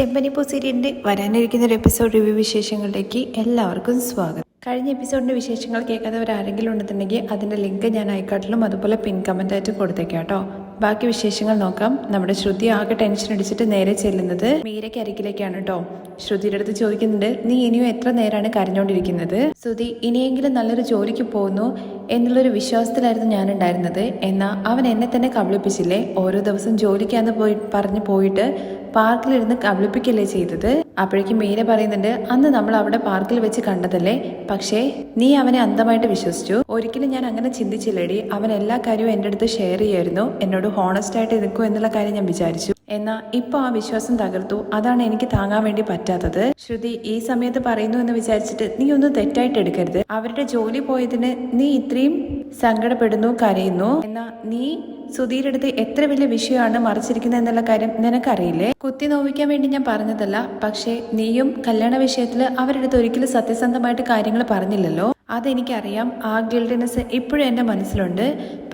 ചെമ്പനിപ്പൂ സീരിയലിൻ്റെ വരാനിരിക്കുന്ന ഒരു എപ്പിസോഡ് റിവ്യൂ വിശേഷങ്ങളിലേക്ക് എല്ലാവർക്കും സ്വാഗതം. കഴിഞ്ഞ എപ്പിസോഡിൻ്റെ വിശേഷങ്ങൾ കേൾക്കാത്തവർ ആരെങ്കിലും ഉണ്ടെന്നുണ്ടെങ്കിൽ അതിൻ്റെ ലിങ്ക് ഞാൻ ഐക്കാട്ടിലും അതുപോലെ പിൻ കമൻറ്റായിട്ട് കൊടുത്തേക്കാം കേട്ടോ. ബാക്കി വിശേഷങ്ങൾ നോക്കാം. നമ്മുടെ ശ്രുതി ആകെ ടെൻഷൻ അടിച്ചിട്ട് നേരെ ചെല്ലുന്നത് മീരയ്ക്ക് അരികിലേക്കാണ് കേട്ടോ. ശ്രുതിയുടെ അടുത്ത് ചോദിക്കുന്നുണ്ട്, നീ ഇനിയും എത്ര നേരമാണ് കരഞ്ഞുകൊണ്ടിരിക്കുന്നത്? ശ്രുതി ഇനിയെങ്കിലും നല്ലൊരു ജോലിക്ക് പോകുന്നു എന്നുള്ളൊരു വിശ്വാസത്തിലായിരുന്നു ഞാനുണ്ടായിരുന്നത്. എന്നാൽ അവൻ എന്നെ തന്നെ കബളിപ്പിച്ചില്ലേ? ഓരോ ദിവസം ജോലിക്കാന്ന് പറഞ്ഞു പോയിട്ട് പാർക്കിലിരുന്ന് കബളിപ്പിക്കല്ലേ ചെയ്തത്? അപ്പോഴേക്കും മീര പറയുന്നുണ്ട്, അന്ന് നമ്മൾ അവിടെ പാർക്കിൽ വെച്ച് കണ്ടതല്ലേ, പക്ഷേ നീ അവനെ അന്ധമായിട്ട് വിശ്വസിച്ചു. ഒരിക്കലും ഞാൻ അങ്ങനെ ചിന്തിച്ചില്ലേടി. അവൻ എല്ലാ കാര്യവും എൻ്റെ അടുത്ത് ഷെയർ ചെയ്യായിരുന്നു, എന്നോട് ഹോണസ്റ്റ് ആയിട്ട് നിൽക്കൂ എന്നുള്ള കാര്യം ഞാൻ വിചാരിച്ചു. എന്നാൽ ഇപ്പൊ ആ വിശ്വാസം തകർത്തു. അതാണ് എനിക്ക് താങ്ങാൻ വേണ്ടി പറ്റാത്തത്. ശ്രുതി ഈ സമയത്ത് പറയുന്നു എന്ന് വിചാരിച്ചിട്ട് നീ ഒന്നും തെറ്റായിട്ട് എടുക്കരുത്. അവരുടെ ജോലി പോയതിന് നീ ഇത്രയും സങ്കടപ്പെടുന്നു, കരയുന്നു. എന്നാ നീ സുധീരുടെ അടുത്ത് എത്ര വലിയ വിഷയമാണ് മറിച്ചിരിക്കുന്നത് എന്നുള്ള കാര്യം നിനക്കറിയില്ലേ? കുത്തി നോവിക്കാൻ വേണ്ടി ഞാൻ പറഞ്ഞതല്ല, പക്ഷേ നീയും കല്യാണ വിഷയത്തിൽ അവരുടെ അടുത്ത് ഒരിക്കലും സത്യസന്ധമായിട്ട് കാര്യങ്ങൾ പറഞ്ഞില്ലല്ലോ. അതെനിക്കറിയാം. ആ ഗിൽഡിനെസ് ഇപ്പോഴും എൻ്റെ മനസ്സിലുണ്ട്.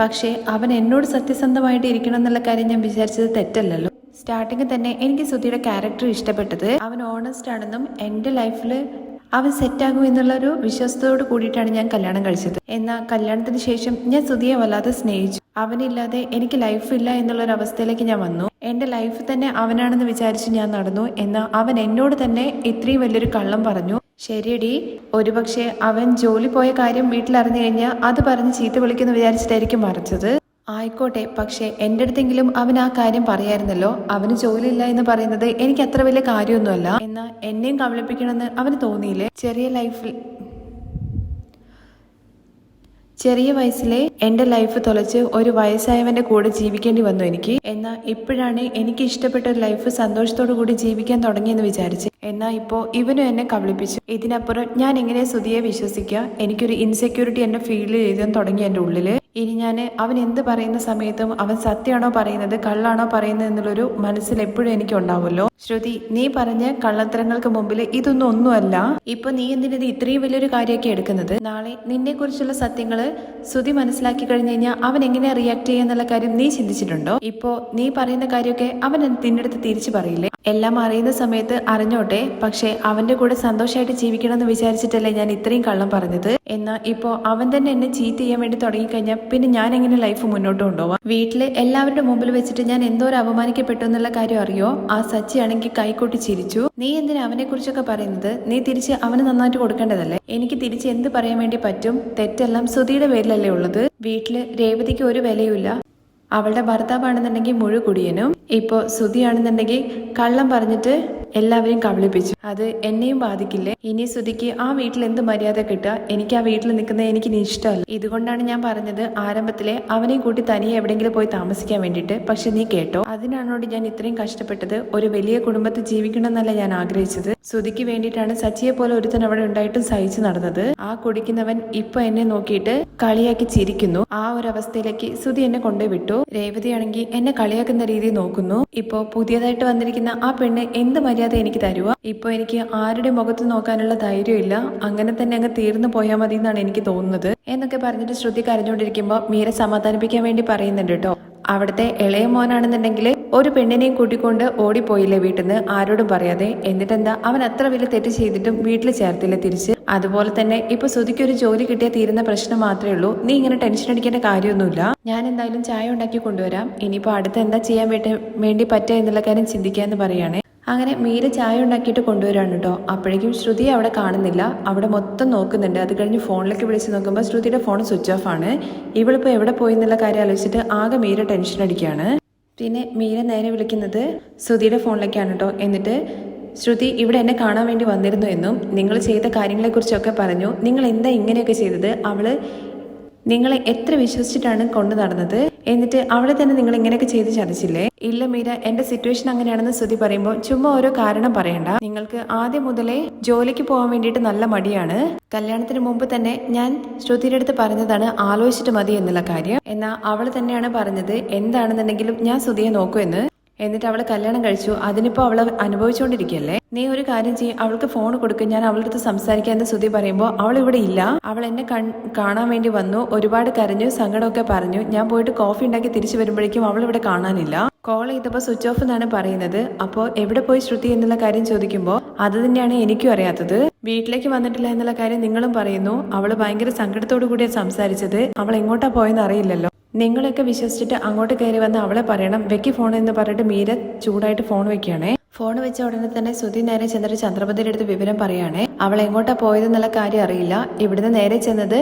പക്ഷേ അവൻ എന്നോട് സത്യസന്ധമായിട്ട് ഇരിക്കണം എന്നുള്ള കാര്യം ഞാൻ വിചാരിച്ചത് തെറ്റല്ലല്ലോ. സ്റ്റാർട്ടിങ്ങിൽ തന്നെ എനിക്ക് സുധിയുടെ ക്യാരക്ടർ ഇഷ്ടപ്പെട്ടത്. അവൻ ഓണസ്റ്റ് ആണെന്നും എൻ്റെ ലൈഫിൽ അവൻ സെറ്റാകും എന്നുള്ളൊരു വിശ്വാസത്തോട് കൂടിയിട്ടാണ് ഞാൻ കല്യാണം കഴിച്ചത്. എന്നാൽ കല്യാണത്തിന് ശേഷം ഞാൻ സുധിയെ വല്ലാതെ സ്നേഹിച്ചു. അവനില്ലാതെ എനിക്ക് ലൈഫില്ല എന്നുള്ളൊരു അവസ്ഥയിലേക്ക് ഞാൻ വന്നു. എൻ്റെ ലൈഫ് തന്നെ അവനാണെന്ന് വിചാരിച്ച് ഞാൻ നടന്നു. എന്നാൽ അവൻ എന്നോട് തന്നെ ഇത്രയും വലിയൊരു കള്ളം പറഞ്ഞു. ശരിയടി, ഒരുപക്ഷെ അവൻ ജോലി പോയ കാര്യം വീട്ടിലറിഞ്ഞു കഴിഞ്ഞാൽ അത് പറഞ്ഞ് ചീത്ത വിളിക്കുന്ന വിചാരിച്ചിട്ടായിരിക്കും മറിച്ചത്. ആയിക്കോട്ടെ, പക്ഷെ എൻ്റെ അടുത്തെങ്കിലും അവൻ ആ കാര്യം പറയായിരുന്നല്ലോ. അവന് ജോലിയില്ല എന്ന് പറയുന്നത് എനിക്ക് അത്ര വലിയ കാര്യമൊന്നുമല്ല. എന്നാൽ എന്നെയും കബളിപ്പിക്കണമെന്ന് അവന് തോന്നിയില്ലേ? ചെറിയ വയസ്സിലെ എൻ്റെ ലൈഫ് തൊലച്ച് ഒരു വയസ്സായവന്റെ കൂടെ ജീവിക്കേണ്ടി വന്നു എനിക്ക്. എന്നാൽ ഇപ്പോഴാണ് എനിക്ക് ഇഷ്ടപ്പെട്ട ഒരു ലൈഫ് സന്തോഷത്തോടു കൂടി ജീവിക്കാൻ തുടങ്ങിയെന്ന് വിചാരിച്ച്. എന്നാൽ ഇപ്പോൾ ഇവനും എന്നെ കബളിപ്പിച്ചു. ഇതിനപ്പുറം ഞാൻ എങ്ങനെ സുധിയെ വിശ്വസിക്കുക? എനിക്കൊരു ഇൻസെക്യൂരിറ്റി എന്നെ ഫീൽ ചെയ്താൻ തുടങ്ങി എൻ്റെ ഉള്ളില്. ഇനി ഞാൻ അവൻ എന്ത് പറയുന്ന സമയത്തും അവൻ സത്യമാണോ പറയുന്നത് കള്ളാണോ പറയുന്നത് എന്നുള്ളൊരു മനസ്സിൽ എപ്പോഴും എനിക്ക് ഉണ്ടാവുമല്ലോ. ശ്രുതി, നീ പറഞ്ഞ കള്ളത്തരങ്ങൾക്ക് മുമ്പിൽ ഇതൊന്നും ഒന്നുമല്ല. ഇപ്പൊ നീ എന്തിനത് ഇത്രയും വലിയൊരു കാര്യമൊക്കെ എടുക്കുന്നത്? നാളെ നിന്നെ കുറിച്ചുള്ള സത്യങ്ങള് ശ്രുതി മനസ്സിലാക്കി കഴിഞ്ഞു കഴിഞ്ഞാൽ അവൻ എങ്ങനെ റിയാക്ട് ചെയ്യാന്നുള്ള കാര്യം നീ ചിന്തിച്ചിട്ടുണ്ടോ? ഇപ്പോ നീ പറയുന്ന കാര്യമൊക്കെ അവൻ നിന്റെ അടുത്ത് തിരിച്ചു പറയില്ലേ? എല്ലാം അറിയുന്ന സമയത്ത് അറിഞ്ഞോട്ടെ, പക്ഷെ അവന്റെ കൂടെ സന്തോഷമായിട്ട് ജീവിക്കണം എന്ന് വിചാരിച്ചിട്ടല്ലേ ഞാൻ ഇത്രയും കള്ളം പറഞ്ഞത്. എന്നാൽ ഇപ്പോ അവൻ തന്നെ എന്നെ ചീറ്റ് ചെയ്യാൻ വേണ്ടി തുടങ്ങിക്കഴിഞ്ഞാൽ പിന്നെ ഞാൻ എങ്ങനെ ലൈഫ് മുന്നോട്ട് കൊണ്ടുപോവാം? വീട്ടില് എല്ലാവരുടെ മുമ്പിൽ വെച്ചിട്ട് ഞാൻ എന്തോരം അപമാനിക്കപ്പെട്ടു എന്നുള്ള കാര്യം അറിയോ? ആ സച്ചിയാണെങ്കിൽ കൈകൊട്ടി ചിരിച്ചു. നീ എന്തിനാ അവനെ കുറിച്ചൊക്കെ പറയുന്നത്? നീ തിരിച്ച് അവന് നന്നായിട്ട് കൊടുക്കേണ്ടതല്ലേ? എനിക്ക് തിരിച്ച് എന്ത് പറയാൻ വേണ്ടി പറ്റും? തെറ്റെല്ലാം സുധിയുടെ പേരിലല്ലേ ഉള്ളത്. വീട്ടില് രേവതിക്ക് ഒരു വിലയുമില്ല. അവളുടെ ഭർത്താവാണെന്നുണ്ടെങ്കിൽ മുഴുകുടിയനും. ഇപ്പോ സുധിയാണെന്നുണ്ടെങ്കിൽ കള്ളം പറഞ്ഞിട്ട് എല്ലാവരെയും കബളിപ്പിച്ചു. അത് എന്നെയും ബാധിക്കില്ലേ? ഇനി സുധിക്ക് ആ വീട്ടിൽ എന്ത് മര്യാദ കിട്ടുക? എനിക്ക് ആ വീട്ടിൽ നിൽക്കുന്നത് എനിക്ക് ഇഷ്ടമല്ല. ഇതുകൊണ്ടാണ് ഞാൻ പറഞ്ഞത് ആരംഭത്തിലെ അവനെയും കൂട്ടി തനിയെ എവിടെയെങ്കിലും പോയി താമസിക്കാൻ വേണ്ടിയിട്ട്. പക്ഷെ നീ കേട്ടോ, അതിനാണോട് ഞാൻ ഇത്രയും കഷ്ടപ്പെട്ടത്? ഒരു വലിയ കുടുംബത്തിൽ ജീവിക്കണം എന്നല്ല ഞാൻ ആഗ്രഹിച്ചത്. സുധിക്ക് വേണ്ടിയിട്ടാണ് സച്ചിയെ പോലെ ഒരുത്തൻ അവിടെ ഉണ്ടായിട്ടും സഹിച്ചു നടന്നത്. ആ കുടിക്കുന്നവൻ ഇപ്പൊ എന്നെ നോക്കിയിട്ട് കളിയാക്കി ചിരിക്കുന്നു. ആ ഒരു അവസ്ഥയിലേക്ക് സുധി എന്നെ കൊണ്ടുപോയി വിട്ടു. രേവതിയാണെങ്കിൽ എന്നെ കളിയാക്കുന്ന രീതി നോക്കുന്നു. ഇപ്പോ പുതിയതായിട്ട് വന്നിരിക്കുന്ന ആ പെണ്ണ് എന്ത് മര്യാദ എനിക്ക് തരുക? ഇപ്പൊ എനിക്ക് ആരുടെ മുഖത്ത് നോക്കാനുള്ള ധൈര്യമില്ല. അങ്ങനെ തന്നെ അങ്ങ് തീർന്നു പോയാൽ മതി എന്നാണ് എനിക്ക് തോന്നുന്നത് എന്നൊക്കെ പറഞ്ഞിട്ട് ശ്രുതി കരഞ്ഞുകൊണ്ടിരിക്കുമ്പോ മീര സമാധാനിപ്പിക്കാൻ വേണ്ടി പറയുന്നുണ്ട് കേട്ടോ. അവിടുത്തെ ഇളയ മോനാണെന്നുണ്ടെങ്കിൽ ഒരു പെണ്ണിനെയും കൂട്ടിക്കൊണ്ട് ഓടിപ്പോയില്ലേ വീട്ടിൽ നിന്ന്, ആരോടും പറയാതെ. എന്നിട്ടെന്താ, അവൻ അത്ര വലിയ തെറ്റ് ചെയ്തിട്ടും വീട്ടിൽ ചേർത്തില്ല തിരിച്ച്. അതുപോലെ തന്നെ ഇപ്പൊ സുധിക്ക് ഒരു ജോലി കിട്ടിയാൽ തീരുന്ന പ്രശ്നം മാത്രമേ ഉള്ളൂ. നീ ഇങ്ങനെ ടെൻഷൻ അടിക്കേണ്ട കാര്യമൊന്നുമില്ല. ഞാൻ എന്തായാലും ചായ ഉണ്ടാക്കി കൊണ്ടുവരാം. ഇനിയിപ്പോ അടുത്ത് എന്താ ചെയ്യാൻ വേണ്ടി പറ്റുക എന്നുള്ള കാര്യം ചിന്തിക്കാന്ന് പറയാണ്. അങ്ങനെ മീര ചായ ഉണ്ടാക്കിയിട്ട് കൊണ്ടുവരാണ് കേട്ടോ. അപ്പോഴേക്കും ശ്രുതിയെ അവിടെ കാണുന്നില്ല. അവിടെ മൊത്തം നോക്കുന്നുണ്ട്. അത് കഴിഞ്ഞ് ഫോണിലേക്ക് വിളിച്ച് നോക്കുമ്പോൾ ശ്രുതിയുടെ ഫോൺ സ്വിച്ച് ഓഫ് ആണ്. ഇവളിപ്പോൾ എവിടെ പോയി എന്നുള്ള കാര്യം ആലോചിച്ചിട്ട് ആകെ മീര ടെൻഷൻ അടിക്കുകയാണ്. പിന്നെ മീര നേരെ വിളിക്കുന്നത് ശ്രുതിയുടെ ഫോണിലേക്കാണ് കേട്ടോ. എന്നിട്ട് ശ്രുതി ഇവിടെ എന്നെ കാണാൻ വേണ്ടി വന്നിരുന്നു എന്നും നിങ്ങൾ ചെയ്ത കാര്യങ്ങളെക്കുറിച്ചൊക്കെ പറഞ്ഞു. നിങ്ങൾ എന്താ ഇങ്ങനെയൊക്കെ ചെയ്തത്? നിങ്ങളെ എത്ര വിശ്വസിച്ചിട്ടാണ് കൊണ്ടു നടന്നത്? എന്നിട്ട് അവളെ തന്നെ നിങ്ങൾ ഇങ്ങനെയൊക്കെ ചെയ്ത് ചതിച്ചില്ലേ? ഇല്ല മീര, എന്റെ സിറ്റുവേഷൻ അങ്ങനെയാണെന്ന് ശ്രുതി പറയുമ്പോൾ ചുമ്മാ ഓരോ കാരണം പറയണ്ട. നിങ്ങൾക്ക് ആദ്യം മുതലേ ജോലിക്ക് പോകാൻ വേണ്ടിയിട്ട് നല്ല മടിയാണ്. കല്യാണത്തിന് മുമ്പ് തന്നെ ഞാൻ ശ്രുതിയുടെ അടുത്ത് പറഞ്ഞതാണ് ആലോചിച്ചിട്ട് മതി എന്നുള്ള കാര്യം. എന്നാൽ അവൾ തന്നെയാണ് പറഞ്ഞത് എന്താണെന്നുണ്ടെങ്കിലും ഞാൻ ശ്രുതിയെ നോക്കുമെന്ന്. എന്നിട്ട് അവള് കല്യാണം കഴിച്ചു, അതിനിപ്പോ അവള് അനുഭവിച്ചുകൊണ്ടിരിക്കുകയല്ലേ. നീ ഒരു കാര്യം ചെയ്യും, അവൾക്ക് ഫോൺ കൊടുക്കും, ഞാൻ അവളുടെ അടുത്ത് സംസാരിക്കാന്ന് ശ്രുതി പറയുമ്പോൾ അവൾ ഇവിടെ ഇല്ല. അവൾ എന്നെ കാണാൻ വേണ്ടി വന്നു, ഒരുപാട് കരഞ്ഞു, സങ്കടമൊക്കെ പറഞ്ഞു. ഞാൻ പോയിട്ട് കോഫി ഉണ്ടാക്കി തിരിച്ചു വരുമ്പോഴേക്കും അവൾ ഇവിടെ കാണാനില്ല. കോൾ ചെയ്തപ്പോൾ സ്വിച്ച് ഓഫ് എന്നാണ് പറയുന്നത്. അപ്പോൾ എവിടെ പോയി ശ്രുതി എന്നുള്ള കാര്യം ചോദിക്കുമ്പോൾ അത് തന്നെയാണ് എനിക്കും അറിയാത്തത്. വീട്ടിലേക്ക് വന്നിട്ടില്ല എന്നുള്ള കാര്യം നിങ്ങളും പറയുന്നു. അവള് ഭയങ്കര സങ്കടത്തോടു കൂടിയാണ് സംസാരിച്ചത്. അവൾ എങ്ങോട്ടാ പോയെന്ന് അറിയില്ലല്ലോ. നിങ്ങളൊക്കെ വിശ്വസിച്ചിട്ട് അങ്ങോട്ട് കയറി വന്ന് അവളെ പറയണം വെക്കി ഫോൺ എന്ന് പറഞ്ഞിട്ട് മീര ചൂടായിട്ട് ഫോൺ വെക്കുകയാണേ. ഫോൺ വെച്ച ഉടനെ തന്നെ ശ്രുതി നേരെ ചെന്നിട്ട് ചന്ദ്രപതിയുടെ അടുത്ത് വിവരം പറയുകയാണേ. അവൾ എങ്ങോട്ടാ പോയതെന്നുള്ള കാര്യം അറിയില്ല. ഇവിടുന്ന് നേരെ ചെന്നത്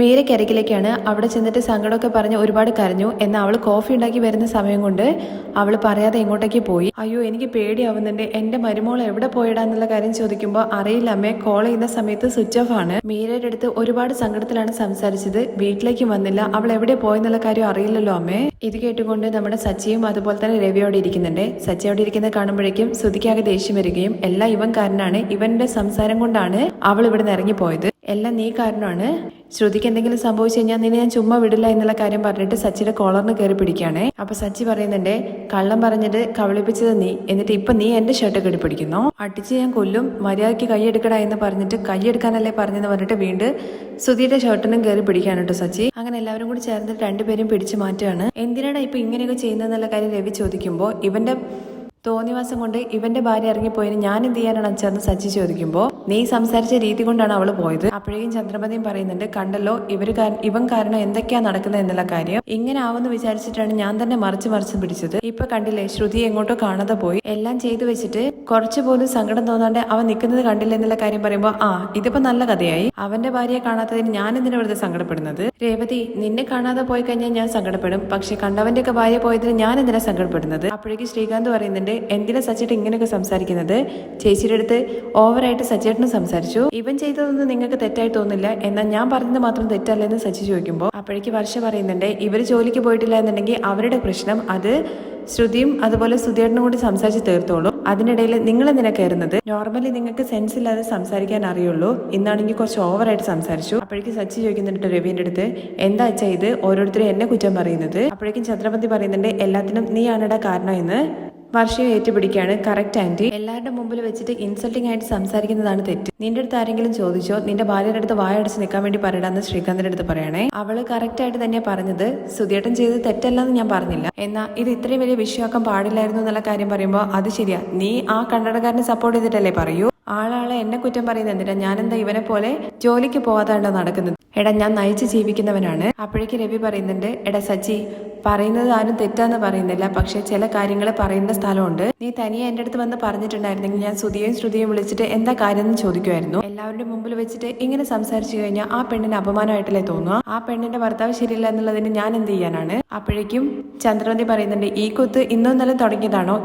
മീരക്കരികിലേക്കാണ്. അവിടെ ചെന്നിട്ട് സങ്കടമൊക്കെ പറഞ്ഞ് ഒരുപാട് കരഞ്ഞു. എന്നാൽ അവൾ കോഫി ഉണ്ടാക്കി വരുന്ന സമയം കൊണ്ട് അവൾ പറയാതെ എങ്ങോട്ടേക്ക് പോയി. അയ്യോ എനിക്ക് പേടിയാവുന്നുണ്ട്, എന്റെ മരുമോൾ എവിടെ പോയിടാന്നുള്ള കാര്യം ചോദിക്കുമ്പോൾ അറിയില്ല അമ്മേ, കോൾ ചെയ്യുന്ന സമയത്ത് സ്വിച്ച് ഓഫ് ആണ്. മീരയുടെ അടുത്ത് ഒരുപാട് സങ്കടത്തിലാണ് സംസാരിച്ചത്, വീട്ടിലേക്ക് വന്നില്ല, അവൾ എവിടെ പോയെന്നുള്ള കാര്യം അറിയില്ലല്ലോ അമ്മേ. ഇത് കേട്ടുകൊണ്ട് നമ്മുടെ സച്ചിയും അതുപോലെ തന്നെ രവിയോടെ ഇരിക്കുന്നുണ്ട്. സച്ചി അവിടെ ഇരിക്കുന്നത് കാണുമ്പോഴേക്കും ശ്രുതിക്കാകെ ദേഷ്യം വരികയും എല്ലാം ഇവൻ കാരനാണ്, ഇവന്റെ സംസാരം കൊണ്ടാണ് അവൾ ഇവിടെ നിന്ന് ഇറങ്ങിപ്പോയത്, എല്ലാം നീ കാരണമാണ്, ശ്രുതിക്ക് എന്തെങ്കിലും സംഭവിച്ചു കഴിഞ്ഞാൽ നിന്നെ ഞാൻ ചുമ്മാ വിടില്ല എന്നുള്ള കാര്യം പറഞ്ഞിട്ട് സച്ചിയുടെ കോളറിന് കയറി പിടിക്കുകയാണേ. അപ്പൊ സച്ചി പറയുന്നുണ്ട് കള്ളം പറഞ്ഞിട്ട് കബളിപ്പിച്ചത് നീ, എന്നിട്ട് ഇപ്പൊ നീ എന്റെ ഷർട്ട് കെട്ടിപ്പിടിക്കുന്നു, അടിച്ച് ഞാൻ കൊല്ലും, മര്യാദയ്ക്ക് കൈയെടുക്കടാ എന്ന് പറഞ്ഞിട്ട് കൈയെടുക്കാനല്ലേ പറഞ്ഞെന്ന് പറഞ്ഞിട്ട് വീണ്ടും ശ്രുതിയുടെ ഷർട്ടിനും കയറി പിടിക്കുകയാണ് കേട്ടോ സച്ചി. അങ്ങനെ എല്ലാവരും കൂടി ചേർന്നിട്ട് രണ്ടുപേരും പിടിച്ചു മാറ്റുകയാണ്. എന്തിനാണ് ഇപ്പൊ ഇങ്ങനെയൊക്കെ ചെയ്യുന്നതെന്നുള്ള കാര്യം രവി ചോദിക്കുമ്പോൾ ഇവന്റെ തോന്നിവാസം കൊണ്ട് ഇവന്റെ ഭാര്യ ഇറങ്ങിപ്പോയതിന് ഞാൻ എന്ത് ചെയ്യാനാണ് അച്ഛന്ന് സച്ചി ചോദിക്കുമ്പോൾ നീ സംസാരിച്ച രീതി കൊണ്ടാണ് അവള് പോയത്. അപ്പോഴേക്കും ചന്ദ്രമതിയും പറയുന്നുണ്ട് കണ്ടല്ലോ ഇവൻ കാരണം എന്തൊക്കെയാ നടക്കുന്നത് എന്നുള്ള കാര്യം, ഇങ്ങനെ ആവുമെന്ന് വിചാരിച്ചിട്ടാണ് ഞാൻ തന്നെ മറിച്ച് പിടിച്ചത്. ഇപ്പൊ കണ്ടില്ലേ ശ്രുതി എങ്ങോട്ടോ കാണാതെ പോയി, എല്ലാം ചെയ്തു വെച്ചിട്ട് കുറച്ചു പോലും സങ്കടം തോന്നാണ്ട് അവൻ നിൽക്കുന്നത് കണ്ടില്ല എന്നുള്ള കാര്യം പറയുമ്പോൾ ഇതിപ്പോ നല്ല കഥയായി. അവന്റെ ഭാര്യയെ കാണാത്തതിന് ഞാൻ എന്തിനാ വെറുതെ സങ്കടപ്പെടുന്നത്? രേവതി, നിന്നെ കാണാതെ പോയി കഴിഞ്ഞാൽ ഞാൻ സങ്കടപ്പെടും, പക്ഷെ കണ്ടവന്റെ ഒക്കെ ഭാര്യ പോയതിന് ഞാൻ എന്തിനാ സങ്കടപ്പെടുന്നത്? അപ്പോഴേക്കും ശ്രീകാന്ത് പറയുന്നുണ്ട് എന്തിനാ സച്ചേട്ടൻ ഇങ്ങനെയൊക്കെ സംസാരിക്കുന്നത്? ചേച്ചിയുടെ അടുത്ത് ഓവറായിട്ട് സച്ചേട്ടന് സംസാരിച്ചു, ഇവൻ ചെയ്തതൊന്നും നിങ്ങൾക്ക് തെറ്റായി തോന്നില്ല, എന്നാൽ ഞാൻ പറഞ്ഞത് മാത്രം തെറ്റല്ലെന്ന് സച്ചി ചോദിക്കുമ്പോൾ അപ്പോഴേക്ക് വർഷ പറയുന്നുണ്ട് ഇവർ ജോലിക്ക് പോയിട്ടില്ല എന്നുണ്ടെങ്കിൽ അവരുടെ പ്രശ്നം, അത് ശ്രുതിയും അതുപോലെ സുധേട്ടനും കൂടി സംസാരിച്ച് തീർത്തോളൂ, അതിനിടയിൽ നിങ്ങൾ എന്തിനാ കയറുന്നത്? നോർമലി നിങ്ങൾക്ക് സെൻസ് ഇല്ലാതെ സംസാരിക്കാൻ അറിയുള്ളൂ, ഇന്നാണെങ്കിൽ കുറച്ച് ഓവറായിട്ട് സംസാരിച്ചു. അപ്പോഴേക്കും സച്ചി ചോദിക്കുന്നുണ്ട് രവീന്റെ അടുത്ത് എന്താ അച്ഛാ ഇത് ഓരോരുത്തരും എന്നെ കുറ്റം പറയുന്നത്? അപ്പോഴേക്കും ഛത്രപതി പറയുന്നുണ്ട് എല്ലാത്തിനും നീയാണടാ കാരണം എന്ന് വർഷയെ ഏറ്റുപിടിക്കുകയാണ്. കറക്റ്റ് ആന്റി, എല്ലാവരുടെ മുമ്പിൽ വെച്ചിട്ട് ഇൻസൾട്ടിംഗ് ആയിട്ട് സംസാരിക്കുന്നതാണ് തെറ്റ്. നിന്റെ അടുത്ത് ആരെങ്കിലും ചോദിച്ചോ, നിന്റെ ഭാര്യയുടെ അടുത്ത് വായടച്ച് നിൽക്കാൻ വേണ്ടി പറയടാന്ന് ശ്രീകാന്തിന്റെ അടുത്ത് പറയണേ. അവള് കറക്റ്റ് ആയിട്ട് തന്നെയാ പറഞ്ഞത്, സുധിയേട്ടൻ ചെയ്തത് തെറ്റല്ലെന്ന് ഞാൻ പറഞ്ഞില്ല, എന്നാൽ ഇത് ഇത്രയും വലിയ വിഷയമാക്കാൻ പാടില്ലായിരുന്നു എന്നുള്ള കാര്യം പറയുമ്പോൾ അത് ശരിയാ, നീ ആ കന്നഡക്കാരനെ സപ്പോർട്ട് ചെയ്തിട്ടല്ലേ പറയൂ, ആളാളെ എന്നെ കുറ്റം പറയുന്നത് എന്തിനാ? ഞാനെന്താ ഇവനെ പോലെ ജോലിക്ക് പോവാതാണ്ടോ നടക്കുന്നത്? എടാ ഞാൻ നയിച്ച് ജീവിക്കുന്നവനാണ്. അപ്പോഴേക്ക് രവി പറയുന്നുണ്ട് എടാ സച്ചി, പറയുന്നത് ആരും തെറ്റാന്ന് പറയുന്നില്ല, പക്ഷെ ചില കാര്യങ്ങൾ പറയുന്ന സ്ഥലമുണ്ട്. നീ തനിയെ എന്റെ അടുത്ത് വന്ന് പറഞ്ഞിട്ടുണ്ടായിരുന്നെങ്കിൽ ഞാൻ ശ്രുതിയും വിളിച്ചിട്ട് എന്താ കാര്യം എന്ന് ചോദിക്കുമായിരുന്നു. എല്ലാവരുടെ മുമ്പിൽ വെച്ചിട്ട് ഇങ്ങനെ സംസാരിച്ചു കഴിഞ്ഞാൽ ആ പെണ്ണിന് അപമാനമായിട്ടല്ലേ തോന്നുക? ആ പെണ്ണിന്റെ ഭർത്താവ് ശരിയില്ല എന്നുള്ളതിന് ഞാൻ എന്ത് ചെയ്യാനാണ്? അപ്പോഴേക്കും ചന്ദ്രവതി പറയുന്നുണ്ട് ഈ കുത്ത് ഇന്നും നല്ല തുടങ്ങിയതാണോ?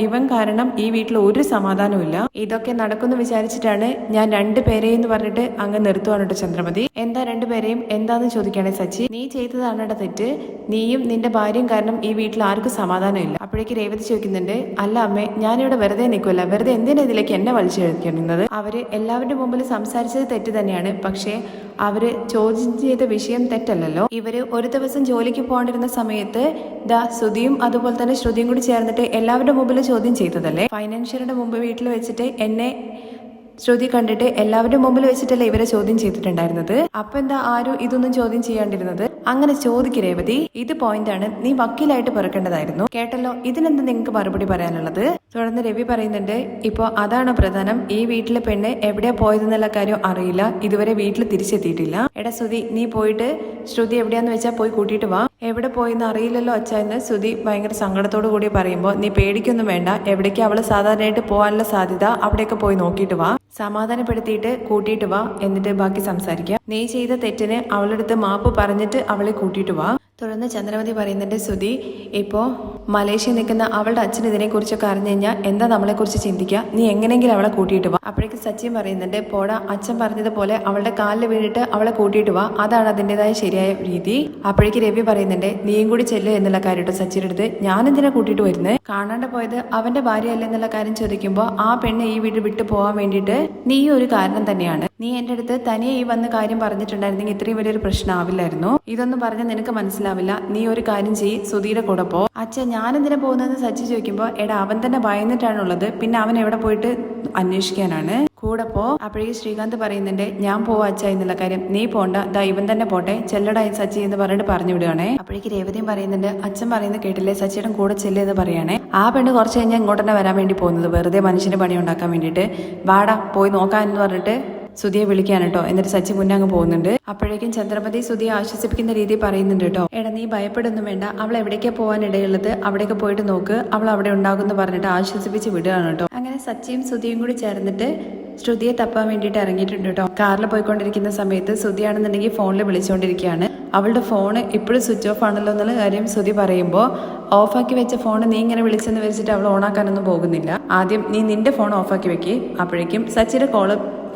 ഇവൻ കാരണം ഈ വീട്ടിൽ ഒരു സമാധാനവും ഇല്ല. ഇതൊക്കെ നടക്കുമെന്ന് വിചാരിച്ചിട്ടാണ് ഞാൻ രണ്ടുപേരെയെന്ന് പറഞ്ഞിട്ട് അങ്ങ് നിർത്തുവാണ് കേട്ടോ ചന്ദ്രമതി. എന്താ രണ്ടുപേരെയും എന്താന്ന് ചോദിക്കുകയാണെ സച്ചി, നീ ചെയ്തതാണ് തെറ്റ്, നീയും നിന്റെ ഭാര്യയും കാരണം ഈ വീട്ടിൽ ആർക്കും സമാധാനം ഇല്ല. അപ്പോഴേക്ക് രേവതി ചോദിക്കുന്നുണ്ട് അല്ല അമ്മേ, ഞാനിവിടെ വെറുതെ നിൽക്കുമല്ല, വെറുതെ എന്തിനാ ഇതിലേക്ക് എന്നെ വലിച്ചെഴുതിക്കുന്നത്? അവര് എല്ലാവരുടെ മുമ്പിൽ സംസാരിച്ചത് തെറ്റ് തന്നെയാണ്, പക്ഷേ അവര് ചോദ്യം ചെയ്ത വിഷയം തെറ്റല്ലല്ലോ. ഇവര് ഒരു ദിവസം ജോലിക്ക് പോകാണ്ടിരുന്ന സമയത്ത് സുധിയും അതുപോലെ തന്നെ ശ്രുതിയും കൂടി ചേർന്നിട്ട് എല്ലാവരുടെ മുമ്പിൽ ചോദ്യം ചെയ്തതല്ലേ? ഫൈനാൻഷ്യറുടെ മുമ്പ് വീട്ടിൽ വെച്ചിട്ട് എന്നെ ശ്രുതി കണ്ടിട്ട് എല്ലാവരുടെ മുമ്പിൽ വെച്ചിട്ടല്ലേ ഇവരെ ചോദ്യം ചെയ്തിട്ടുണ്ടായിരുന്നത്. അപ്പൊ എന്താ ആരും ഇതൊന്നും ചോദ്യം ചെയ്യാണ്ടിരുന്നത്? അങ്ങനെ ചോദിക്ക് രേവതി, ഇത് പോയിന്റാണ്, നീ വക്കീലായിട്ട് പിറക്കേണ്ടതായിരുന്നു. കേട്ടല്ലോ, ഇതിനെന്താ നിങ്ങൾക്ക് മറുപടി പറയാനുള്ളത്? തുടർന്ന് രവി പറയുന്നുണ്ട് ഇപ്പൊ അതാണ് പ്രധാനം, ഈ വീട്ടിലെ പെണ്ണ് എവിടെയാ പോയതെന്നുള്ള കാര്യം അറിയില്ല, ഇതുവരെ വീട്ടിൽ തിരിച്ചെത്തിയിട്ടില്ല. എടാ ശ്രുതി, നീ പോയിട്ട് ശ്രുതി എവിടെയാന്ന് വെച്ചാൽ പോയി കൂട്ടിയിട്ട് വാ. എവിടെ പോയെന്ന് അറിയില്ലല്ലോ അച്ഛ എന്ന് ശ്രുതി ഭയങ്കര സങ്കടത്തോടു കൂടി പറയുമ്പോൾ നീ പേടിക്കൊന്നും വേണ്ട, എവിടേക്ക് അവള് സാധാരണയായിട്ട് പോകാനുള്ള സാധ്യത അവിടെയൊക്കെ പോയി നോക്കിയിട്ട് വാ, സമാധാനപ്പെടുത്തിയിട്ട് കൂട്ടിയിട്ട് വാ, എന്നിട്ട് ബാക്കി സംസാരിക്കാം. നീ ചെയ്ത തെറ്റിന് അവളെടുത്ത് മാപ്പ് പറഞ്ഞിട്ട് അവളെ കൂട്ടിയിട്ട് വാ. തുടർന്ന് ചന്ദ്രമതി പറയുന്നുണ്ട് സുധി, ഇപ്പോൾ മലേഷ്യ നിൽക്കുന്ന അവളുടെ അച്ഛൻ ഇതിനെക്കുറിച്ചൊക്കെ അറിഞ്ഞു കഴിഞ്ഞാൽ എന്താ നമ്മളെക്കുറിച്ച് ചിന്തിക്കുക, നീ എങ്ങനെയെങ്കിലും അവളെ കൂട്ടിയിട്ട് വാ. അപ്പോഴേക്കും സച്ചിൻ പറയുന്നുണ്ട് പോടാ, അച്ഛൻ പറഞ്ഞതുപോലെ അവളുടെ കാലിൽ വീണിട്ട് അവളെ കൂട്ടിയിട്ട് വാ, അതാണ് അതിൻ്റെതായ ശരിയായ രീതി. അപ്പോഴേക്ക് രവി പറയുന്നുണ്ട് നീയും കൂടി ചെല്ല് എന്നുള്ള കാര്യട്ടോ സച്ചിയുടെ അടുത്ത്. ഞാൻ എന്തിനാ കൂട്ടിയിട്ട് വരുന്നത്? കാണാണ്ട് പോയത് അവന്റെ ഭാര്യയല്ല എന്നുള്ള കാര്യം ചോദിക്കുമ്പോൾ ആ പെണ്ണ് ഈ വീട് വിട്ടു പോകാൻ വേണ്ടിയിട്ട് നീ ഒരു കാരണം തന്നെയാണ്. നീ എന്റെ അടുത്ത് തനിയെ ഈ വന്ന കാര്യം പറഞ്ഞിട്ടുണ്ടായിരുന്നെങ്കിൽ ഇത്രയും വലിയൊരു പ്രശ്നം ആവില്ലായിരുന്നു. ഇതൊന്നും പറഞ്ഞാൽ നിനക്ക് മനസ്സിലാവില്ല. നീ ഒരു കാര്യം ചെയ്യ്, സുധിയുടെ കൂടെ പോ. അച്ഛൻ ഞാനെന്തിനാ പോകുന്നതെന്ന് സച്ചി ചോദിക്കുമ്പോൾ എടാ അവൻ തന്നെ ഭയന്നിട്ടാണുള്ളത്, പിന്നെ അവൻ എവിടെ പോയിട്ട് അന്വേഷിക്കാനാണ്, കൂടെ പോ. അപ്പോഴേക്കും ശ്രീകാന്ത് പറയുന്നുണ്ട് ഞാൻ പോവാ അച്ഛാ എന്നുള്ള കാര്യം. നീ പോണ്ട, ദാ ഇവൻ തന്നെ പോട്ടെ, ചെല്ലടായി സച്ചി എന്ന് പറഞ്ഞിട്ട് പറഞ്ഞു വിടുകയാണേ. അപ്പോഴേക്ക് രേവതിയും പറയുന്നുണ്ട് അച്ഛൻ പറയുന്നത് കേട്ടില്ലേ, സച്ചിയുടെ കൂടെ ചെല്ലെന്ന് പറയാണേ. ആ പെണ്ണ് കുറച്ച് കഴിഞ്ഞാൽ ഇങ്ങോട്ട് തന്നെ വരാൻ വേണ്ടി പോകുന്നത്, വെറുതെ മനുഷ്യന് പണി ഉണ്ടാക്കാൻ വേണ്ടിയിട്ട്. വാടാ പോയി നോക്കാൻ എന്ന് പറഞ്ഞിട്ട് സുധിയെ വിളിക്കാൻ കേട്ടോ. എന്നിട്ട് സച്ചി മുന്നേ അങ്ങ് പോകുന്നുണ്ട്. അപ്പോഴേക്കും ചന്ദ്രമതി സുധിയെ ആശ്വസിപ്പിക്കുന്ന രീതി പറയുന്നുണ്ട് കേട്ടോ. എടാ നീ ഭയപ്പെടുന്നു വേണ്ട, അവൾ എവിടേക്കാ പോകാൻ ഇടയുള്ളത് അവിടേക്ക് പോയിട്ട് നോക്ക്, അവൾ അവിടെ ഉണ്ടാകുമെന്ന് പറഞ്ഞിട്ട് ആശ്വസിപ്പിച്ച് വിടുകയാണ് കേട്ടോ. അങ്ങനെ സച്ചിയും സുധിയും കൂടി ചേർന്നിട്ട് ശ്രുതിയെ തപ്പാൻ വേണ്ടിയിട്ട് ഇറങ്ങിയിട്ടുണ്ട് കേട്ടോ. കാറിൽ പോയിക്കൊണ്ടിരിക്കുന്ന സമയത്ത് സുധിയാണെന്നുണ്ടെങ്കിൽ ഫോണിൽ വിളിച്ചുകൊണ്ടിരിക്കുകയാണ്. അവളുടെ ഫോണ് ഇപ്പോഴും സ്വിച്ച് ഓഫ് ആണല്ലോ എന്നുള്ള കാര്യം സുധി പറയുമ്പോൾ ഓഫാക്കി വെച്ച ഫോൺ നീ ഇങ്ങനെ വിളിച്ചെന്ന് വെച്ചിട്ട് അവൾ ഓണാക്കാനൊന്നും പോകുന്നില്ല. ആദ്യം നീ നിന്റെ ഫോൺ ഓഫാക്കി വെക്ക്. അപ്പോഴേക്കും സച്ചിയുടെ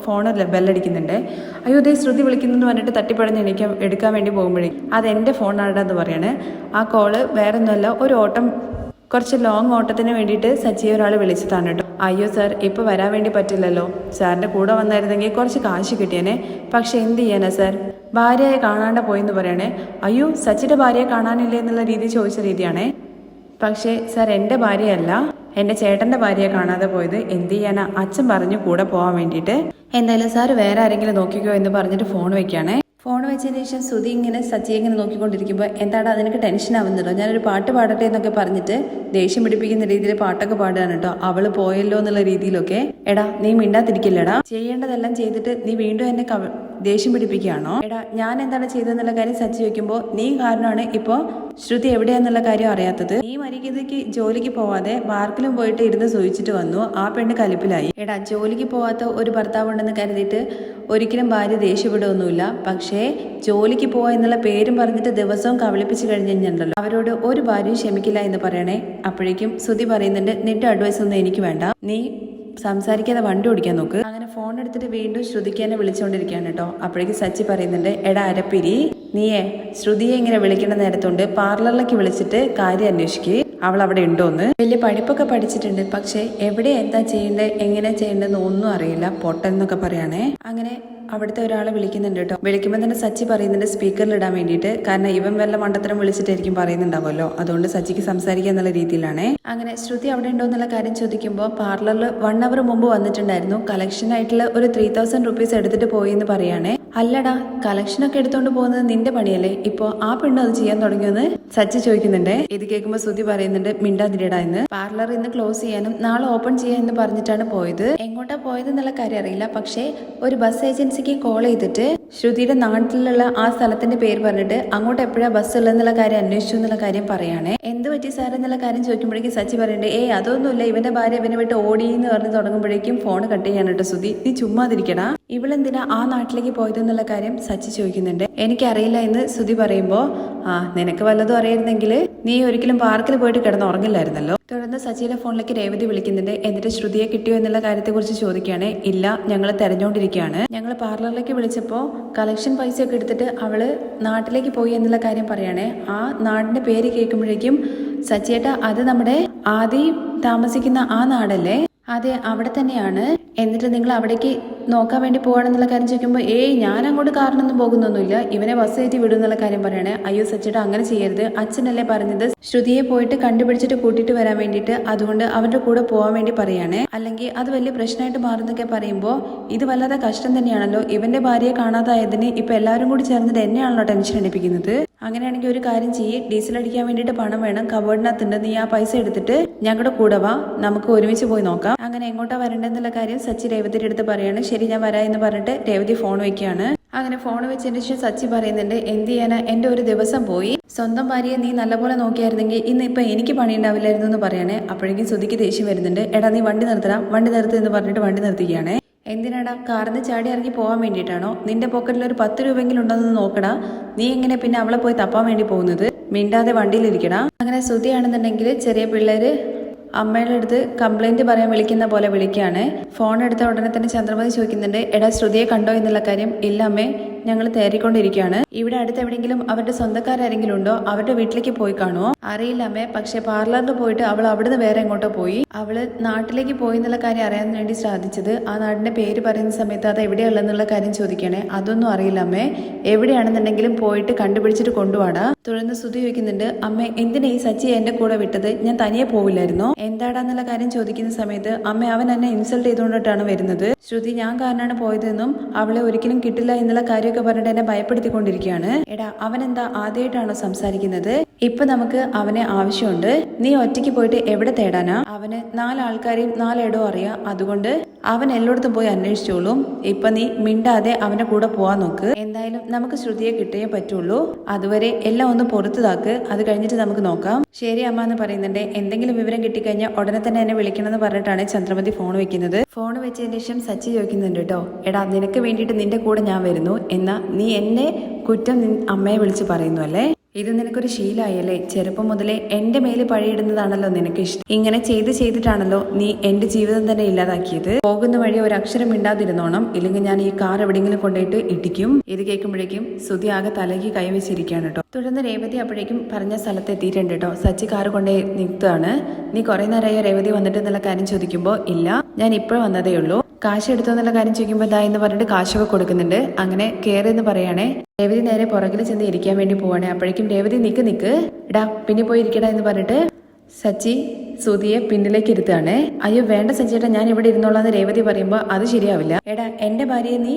ഫോണ് ബെല്ലടിക്കുന്നുണ്ട്. അയ്യോ ദേ ശ്രുതി വിളിക്കുന്നു പറഞ്ഞിട്ട് തട്ടിപ്പടഞ്ഞ് എടുക്കാൻ വേണ്ടി പോകുമ്പോഴേ അത് എൻ്റെ ഫോണാണെന്ന് പറയാണ്. ആ കോള് വേറെ ഒന്നുമല്ല, ഒരു ഓട്ടം, കുറച്ച് ലോങ് ഓട്ടത്തിന് വേണ്ടിയിട്ട് സച്ചിയെ ഒരാൾ വിളിച്ചതാണ് കേട്ടോ. അയ്യോ സാർ ഇപ്പോൾ വരാൻ വേണ്ടി പറ്റില്ലല്ലോ, സാറിൻ്റെ കൂടെ വന്നായിരുന്നെങ്കിൽ കുറച്ച് കാശ് കിട്ടിയേനെ, പക്ഷെ എന്ത് ചെയ്യാനാ സാർ, ഭാര്യയെ കാണാണ്ട് പോയെന്ന് പറയണേ. അയ്യോ സച്ചിയുടെ ഭാര്യയെ കാണാനില്ലേ എന്നുള്ള രീതി ചോദിച്ച രീതിയാണേ. പക്ഷേ സാർ എൻ്റെ ഭാര്യയല്ല, എൻ്റെ ചേട്ടൻ്റെ ഭാര്യയെ കാണാതെ പോയത്, എന്ത് ചെയ്യാനാ, അച്ഛൻ പറഞ്ഞു കൂടെ പോകാൻ വേണ്ടിയിട്ട്. എന്തായാലും സാർ വേറെ ആരെങ്കിലും നോക്കിക്കോ എന്ന് പറഞ്ഞിട്ട് ഫോൺ വെക്കുകയാണേ. ഫോൺ വെച്ചതിന് ശേഷം സുധി ഇങ്ങനെ സച്ചിയെ ഇങ്ങനെ നോക്കിക്കൊണ്ടിരിക്കുമ്പോൾ എന്താടാ നിനക്ക് ടെൻഷൻ ആവുന്നുണ്ടോ, ഞാനൊരു പാട്ട് പാടട്ടെ എന്നൊക്കെ പറഞ്ഞിട്ട് ദേഷ്യം പിടിപ്പിക്കുന്ന രീതിയിൽ പാട്ടൊക്കെ പാടുകയാണ് കേട്ടോ. അവള് പോയല്ലോ എന്നുള്ള രീതിയിലൊക്കെ. എടാ നീ മിണ്ടാതിരിക്കില്ലടാ, ചെയ്യേണ്ടതെല്ലാം ചെയ്തിട്ട് നീ വീണ്ടും എന്നെ ദേഷ്യം പിടിപ്പിക്കുകയാണോ? എടാ ഞാൻ എന്താണ് ചെയ്തതെന്നുള്ള കാര്യം സച്ചി ചോദിക്കുമ്പോൾ നീ കാരണമാണ് ഇപ്പോൾ ശ്രുതി എവിടെയാന്നുള്ള കാര്യം അറിയാത്തത്. നീ മര്യാദയ്ക്ക് ജോലിക്ക് പോവാതെ പാർക്കിലും പോയിട്ട് ഇരുന്ന് സൂചിച്ചിട്ട് വന്നു, ആ പെണ്ണ് കലിപ്പിലായി. എടാ ജോലിക്ക് പോവാത്ത ഒരു ഭർത്താവ് ഉണ്ടെന്ന് കരുതിയിട്ട് ഒരിക്കലും ഭാര്യ ദേഷ്യപ്പെടുകയൊന്നുമില്ല. പക്ഷേ ജോലിക്ക് പോവാ എന്നുള്ള പേരും പറഞ്ഞിട്ട് ദിവസവും കവളിപ്പിച്ച് കഴിഞ്ഞ് കഴിഞ്ഞിട്ടുണ്ടല്ലോ, അവരോട് ഒരു ഭാര്യയും ക്ഷമിക്കില്ല എന്ന് പറയണേ. അപ്പോഴേക്കും സുധി പറയുന്നുണ്ട് നിന്റെ അഡ്വൈസ് ഒന്നും എനിക്ക് വേണ്ട, നീ സംസാരിക്കാതെ വണ്ടി ഓടിക്കാൻ നോക്ക്. അങ്ങനെ ഫോൺ എടുത്തിട്ട് വീണ്ടും ശ്രുതിക്ക് തന്നെ വിളിച്ചുകൊണ്ടിരിക്കുകയാണ് കേട്ടോ. അപ്പോഴേക്കും സച്ചി പറയുന്നുണ്ട് എടാ അരപ്പിരി, നീയെ ശ്രുതിയെ ഇങ്ങനെ വിളിക്കേണ്ട നേരത്തുണ്ട് പാർലറിലേക്ക് വിളിച്ചിട്ട് കാര്യം അന്വേഷിക്കുക, അവൾ അവിടെ ഉണ്ടോന്ന്. വലിയ പഠിപ്പൊക്കെ പഠിച്ചിട്ടുണ്ട്, പക്ഷെ എവിടെ എന്താ ചെയ്യേണ്ടത് എങ്ങനെ ചെയ്യേണ്ടതെന്ന് ഒന്നും അറിയില്ല, പൊട്ടൻ എന്നൊക്കെ പറയാണേ. അങ്ങനെ അവിടുത്തെ ഒരാളെ വിളിക്കുന്നുണ്ട് കേട്ടോ. വിളിക്കുമ്പോൾ തന്നെ സച്ചി പറയുന്നുണ്ട് സ്പീക്കറിൽ ഇടാൻ വേണ്ടിയിട്ട്, കാരണം ഇവൻ വല്ല മണ്ടത്തരം വിളിച്ചിട്ടായിരിക്കും പറയുന്നുണ്ടാവുമല്ലോ, അതുകൊണ്ട് സച്ചിക്ക് സംസാരിക്കുക എന്നുള്ള രീതിയിലാണ്. അങ്ങനെ ശ്രുതി അവിടെ ഉണ്ടോ എന്നുള്ള കാര്യം ചോദിക്കുമ്പോൾ പാർലറിൽ 1 അവർ മുമ്പ് വന്നിട്ടുണ്ടായിരുന്നു, കളക്ഷൻ ആയിട്ടുള്ള ഒരു 3000 റുപ്പീസ് എടുത്തിട്ട് പോയി എന്ന് പറയാണേ. അല്ലടാ കളക്ഷനൊക്കെ എടുത്തോണ്ട് പോകുന്നത് നിന്റെ പണിയല്ലേ, ഇപ്പൊ ആ പെണ്ണ് അത് ചെയ്യാൻ തുടങ്ങിയെന്ന് സച്ചി ചോദിക്കുന്നുണ്ട്. ഇത് കേൾക്കുമ്പോൾ ശ്രുതി പറയുന്നുണ്ട് മിണ്ടാതിരിടാ എന്ന്. പാർലർ ഇന്ന് ക്ലോസ് ചെയ്യാനും നാളെ ഓപ്പൺ ചെയ്യാന്ന് പറഞ്ഞിട്ടാണ് പോയത്. എങ്ങോട്ടാ പോയത് എന്നുള്ള കാര്യം അറിയില്ല, പക്ഷേ ഒരു ബസ് ഏജൻസിക്ക് കോൾ ചെയ്തിട്ട് ശ്രുതിയുടെ നാട്ടിലുള്ള ആ സ്ഥലത്തിന്റെ പേര് പറഞ്ഞിട്ട് അങ്ങോട്ട് എപ്പോഴാ ബസ് ഉള്ളതെന്നുള്ള കാര്യം അന്വേഷിച്ചു എന്നുള്ള കാര്യം പറയാണേ. എന്ത് പറ്റി സാർ എന്നുള്ള കാര്യം ചോദിക്കുമ്പോഴേക്കും സച്ചി പറയുന്നുണ്ട് അതൊന്നുമില്ല, ഇവന്റെ ഭാര്യ ഇവനെ വിട്ട് ഓടി എന്ന് പറഞ്ഞ് തുടങ്ങുമ്പോഴേക്കും ഫോൺ കട്ട് ചെയ്യാനായിട്ട് ശ്രുതി നീ ചുമ്മാതിരിക്കടാ, ഇവളെന്തിനാ ആ നാട്ടിലേക്ക് പോയതെന്നുള്ള കാര്യം സച്ചി ചോദിക്കുന്നുണ്ട്. എനിക്കറിയില്ല എന്ന് ശ്രുതി പറയുമ്പോ നിനക്ക് വല്ലതും അറിയായിരുന്നെങ്കിൽ നീ ഒരിക്കലും പാർക്കിൽ പോയിട്ട് കിടന്ന് ഉറങ്ങില്ലായിരുന്നല്ലോ. തുടർന്ന് സച്ചിയുടെ ഫോണിലേക്ക് രേവതി വിളിക്കുന്നുണ്ട്. എന്നിട്ട് ശ്രുതിയെ കിട്ടിയോ എന്നുള്ള കാര്യത്തെക്കുറിച്ച് ചോദിക്കുകയാണ്. ഇല്ല, ഞങ്ങൾ തെരഞ്ഞുകൊണ്ടിരിക്കുകയാണ്, ഞങ്ങൾ പാർലറിലേക്ക് വിളിച്ചപ്പോൾ കളക്ഷൻ പൈസയൊക്കെ എടുത്തിട്ട് അവള് നാട്ടിലേക്ക് പോയി എന്നുള്ള കാര്യം പറയണേ. ആ നാടിന്റെ പേര് കേൾക്കുമ്പോഴേക്കും സച്ചിയേട്ട അത് നമ്മുടെ ആദ്യം താമസിക്കുന്ന ആ നാടല്ലേ? അതെ അവിടെ തന്നെയാണ്. എന്നിട്ട് നിങ്ങൾ അവിടേക്ക് നോക്കാൻ വേണ്ടി പോകണമെന്നുള്ള കാര്യം ചോദിക്കുമ്പോൾ ഞാൻ അങ്ങോട്ട് കാറിനൊന്നും പോകുന്നൊന്നുമില്ല, ഇവനെ ബസ് കയറ്റി വിടും എന്നുള്ള കാര്യം പറയണേ. അയ്യോ സച്ചിയേട്ടാ അങ്ങനെ ചെയ്യരുത്, അച്ഛനല്ലേ പറഞ്ഞത് ശ്രുതിയെ പോയിട്ട് കണ്ടുപിടിച്ചിട്ട് കൂട്ടിയിട്ട് വരാൻ വേണ്ടിയിട്ട്, അതുകൊണ്ട് അവരുടെ കൂടെ പോകാൻ വേണ്ടി പറയാണ്, അല്ലെങ്കിൽ അത് വലിയ പ്രശ്നമായിട്ട് മാറുന്നൊക്കെ പറയുമ്പോൾ ഇത് വല്ലാതെ കഷ്ടം തന്നെയാണല്ലോ. ഇവന്റെ ഭാര്യയെ കാണാതായതിന് ഇപ്പൊ എല്ലാവരും കൂടി ചേർന്നിട്ട് എന്നെയാണല്ലോ ടെൻഷൻ അടിപ്പിക്കുന്നത്. അങ്ങനെയാണെങ്കിൽ ഒരു കാര്യം ചെയ്യ്, ഡീസൽ അടിക്കാൻ വേണ്ടിയിട്ട് പണം വേണം, കബോർഡിനകത്തുണ്ട്, നീ ആ പൈസ എടുത്തിട്ട് ഞങ്ങളുടെ കൂടെ വാ, നമുക്ക് ഒരുമിച്ച് പോയി നോക്കാം. അങ്ങനെ എങ്ങോട്ടാ വരേണ്ടതെന്നുള്ള കാര്യം സച്ചി രേവതിയുടെ അടുത്ത് പറയാണ്. ശരി ഞാൻ വരാം എന്ന് പറഞ്ഞിട്ട് രേവതി ഫോൺ വെക്കുകയാണ്. അങ്ങനെ ഫോൺ വെച്ചതിന് ശേഷം സച്ചി പറയുന്നുണ്ട് എന്ത് ചെയ്യാനാ, എന്റെ ഒരു ദിവസം പോയി, സ്വന്തം ഭാര്യയെ നീ നല്ലപോലെ നോക്കിയായിരുന്നെങ്കിൽ ഇന്ന് ഇപ്പൊ എനിക്ക് പണിയുണ്ടാവില്ലായിരുന്നു എന്ന് പറയണേ. അപ്പോഴേക്കും ശ്രുതിക്ക് ദേഷ്യം വരുന്നുണ്ട്. എടാ നീ വണ്ടി നിർത്തണം, വണ്ടി നിർത്തി എന്ന് പറഞ്ഞിട്ട് വണ്ടി നിർത്തിക്കുകയാണ്. എന്തിനാടാ, കാറിന് ചാടി ഇറങ്ങി പോകാൻ വേണ്ടിയിട്ടാണോ? നിന്റെ പോക്കറ്റിൽ ഒരു 10 രൂപയെങ്കിലും ഉണ്ടെന്ന് നോക്കടാ, നീ എങ്ങനെ പിന്നെ അവളെ പോയി തപ്പാൻ വേണ്ടി പോകുന്നത്? മിണ്ടാതെ വണ്ടിയിലിരിക്കടാ. അങ്ങനെ ശ്രുതിയാണെന്നുണ്ടെങ്കിൽ ചെറിയ പിള്ളേര് അമ്മയുടെ അടുത്ത് കംപ്ലൈന്റ് പറയാൻ വിളിക്കുന്ന പോലെ വിളിക്കുകയാണ്. ഫോൺ എടുത്ത ഉടനെ തന്നെ ചന്ദ്രമതി ചോദിക്കുന്നുണ്ട് എടാ ശ്രുതിയെ കണ്ടോ എന്നുള്ള കാര്യം. ഇല്ല അമ്മേ, ഞങ്ങൾ തേറിക്കൊണ്ടിരിക്കുകയാണ്. ഇവിടെ അടുത്ത് എവിടെയെങ്കിലും അവരുടെ സ്വന്തക്കാരെങ്കിലും ഉണ്ടോ, അവരുടെ വീട്ടിലേക്ക് പോയി കാണുമോ അറിയില്ല അമ്മേ. പക്ഷെ പാർലറിൽ പോയിട്ട് അവൾ അവിടുന്ന് വേറെ എങ്ങോട്ടോ പോയി. അവള് നാട്ടിലേക്ക് പോയി എന്നുള്ള കാര്യം അറിയാൻ വേണ്ടി സാധിച്ചത് ആ നാടിന്റെ പേര് പറയുന്ന സമയത്ത് അത് എവിടെയുള്ളതെന്നുള്ള കാര്യം ചോദിക്കണേ. അതൊന്നും അറിയില്ല അമ്മേ. എവിടെയാണെന്നുണ്ടെങ്കിലും പോയിട്ട് കണ്ടുപിടിച്ചിട്ട് കൊണ്ടുപോടാ. തുടർന്ന് ശ്രുതി ചോദിക്കുന്നുണ്ട്, അമ്മേ എന്തിനാ ഈ സച്ചി എന്റെ കൂടെ വിട്ടത്? ഞാൻ തനിയെ പോവില്ലായിരുന്നോ? എന്താടാന്നുള്ള കാര്യം ചോദിക്കുന്ന സമയത്ത് അമ്മ അവൻ എന്നെ ഇൻസൾട്ട് ചെയ്തുകൊണ്ടിട്ടാണ് വരുന്നത്. ശ്രുതി ഞാൻ കാരണമാണ് പോയതെന്നും അവളെ ഒരിക്കലും കിട്ടില്ല എന്നുള്ള കാര്യമൊക്കെ പറഞ്ഞിട്ട് എന്നെ ഭയപ്പെടുത്തിക്കൊണ്ടിരിക്കുകയാണ്. എടാ അവൻ എന്താ ആദ്യമായിട്ടാണോ സംസാരിക്കുന്നത്? ഇപ്പൊ നമുക്ക് അവനെ ആവശ്യമുണ്ട്. നീ ഒറ്റയ്ക്ക് പോയിട്ട് എവിടെ തേടാനാ? അവന് 4 ആൾക്കാരെയും 4 ഇടവും അറിയാം. അതുകൊണ്ട് അവൻ എല്ലായിടത്തും പോയി അന്വേഷിച്ചോളും. ഇപ്പൊ നീ മിണ്ടാതെ അവന്റെ കൂടെ പോവാൻ നോക്ക്. എന്തായാലും നമുക്ക് ശ്രുതിയെ കിട്ടേ പറ്റുള്ളൂ. അതുവരെ എല്ലാം ഒന്ന് പുറത്തുതാക്ക്. അത് കഴിഞ്ഞിട്ട് നമുക്ക് നോക്കാം. ശരി അമ്മ എന്ന് പറയുന്നുണ്ട്. എന്തെങ്കിലും വിവരം കിട്ടിക്കഴിഞ്ഞാൽ ഉടനെ തന്നെ എന്നെ വിളിക്കണമെന്ന് പറഞ്ഞിട്ടാണ് ചന്ദ്രമതി ഫോൺ വെക്കുന്നത്. ഫോൺ വെച്ചതിന് ശേഷം സച്ചി ചോദിക്കുന്നുണ്ട് കേട്ടോ, എടാ നിനക്ക് വേണ്ടിയിട്ട് നിന്റെ കൂടെ ഞാൻ വരുന്നു, എന്നാ നീ എന്നെ കുറ്റം അമ്മയെ വിളിച്ച് പറയുന്നു അല്ലേ? ഇത് നിനക്കൊരു ശീലമായല്ലേ? ചെറുപ്പം മുതലേ എന്റെ മേല് പഴിയിടുന്നതാണല്ലോ നിനക്ക് ഇഷ്ടം. ഇങ്ങനെ ചെയ്തിട്ടാണല്ലോ നീ എന്റെ ജീവിതം തന്നെ ഇല്ലാതാക്കിയത്. പോകുന്ന വഴി ഒരു അക്ഷരം മിണ്ടാതിരുന്നോണം, ഇല്ലെങ്കിൽ ഞാൻ ഈ കാർ എവിടെയെങ്കിലും കൊണ്ടുപോയിട്ട് ഇടിക്കും. ഇത് കേൾക്കുമ്പോഴേക്കും ശ്രുതി ആകെ തലയ്ക്ക് കൈവച്ചിരിക്കുകയാണ് കേട്ടോ. തുടർന്ന് രേവതി അപ്പോഴേക്കും പറഞ്ഞ സ്ഥലത്ത് എത്തിയിട്ടുണ്ട് കേട്ടോ. സച്ചി കാർ കൊണ്ടേ നിർത്തുകയാണ്. നീ കുറെ നേരമായോ രേവതി വന്നിട്ട് എന്നുള്ള കാര്യം ചോദിക്കുമ്പോൾ ഇല്ല, ഞാൻ ഇപ്പോൾ വന്നതേ ഉള്ളൂ. കാശ് എടുത്തോ എന്നുള്ള കാര്യം ചോദിക്കുമ്പോൾ ദാ എന്ന് പറഞ്ഞിട്ട് കാശൊക്കെ കൊടുക്കുന്നുണ്ട്. അങ്ങനെ കയറിയെന്ന് പറയണേ. രേവതി നേരെ പുറകിൽ ചെന്ന് ഇരിക്കാൻ വേണ്ടി പോവാണേ. അപ്പോഴേക്കും രേവതി നിക്ക് എടാ പിന്നെ പോയി ഇരിക്കടാ എന്ന് പറഞ്ഞിട്ട് സച്ചി ശ്രുതിയെ പിന്നിലേക്ക് ഇരുത്തുകയാണ്. അയ്യോ വേണ്ട സച്ചിയേട്ടാ, ഞാൻ ഇവിടെ ഇരുന്നോളാന്ന് രേവതി പറയുമ്പോൾ അത് ശരിയാവില്ല. എടാ എന്റെ ഭാര്യയെ നീ